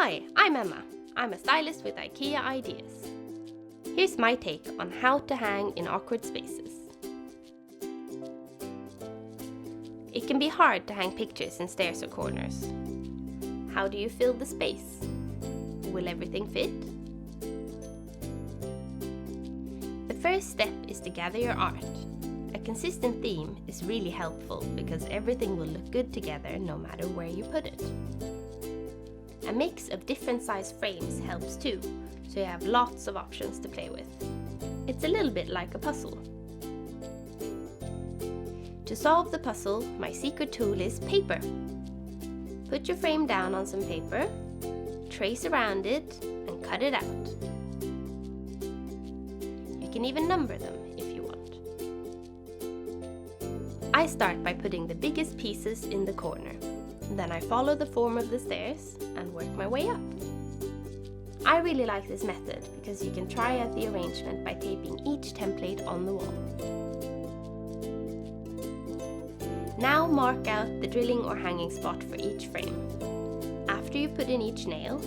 Hi, I'm Emma. I'm a stylist with IKEA Ideas. Here's my take on how to hang in awkward spaces. It can be hard to hang pictures in stairs or corners. How do you fill the space? Will everything fit? The first step is to gather your art. A consistent theme is really helpful because everything will look good together no matter where you put it. A mix of different size frames helps too, so you have lots of options to play with. It's a little bit like a puzzle. To solve the puzzle, my secret tool is paper. Put your frame down on some paper, trace around it, and cut it out. You can even number them if you want. I start by putting the biggest pieces in the corner. Then I follow the form of the stairs and work my way up. I really like this method because you can try out the arrangement by taping each template on the wall. Now mark out the drilling or hanging spot for each frame. After you put in each nail,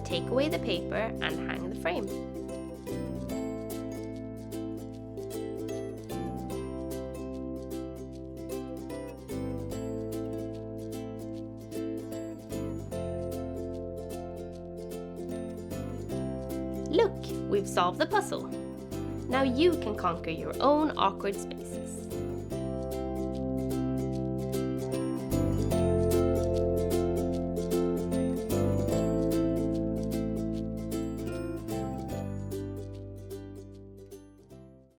take away the paper and hang the frame. Look, we've solved the puzzle. Now you can conquer your own awkward spaces.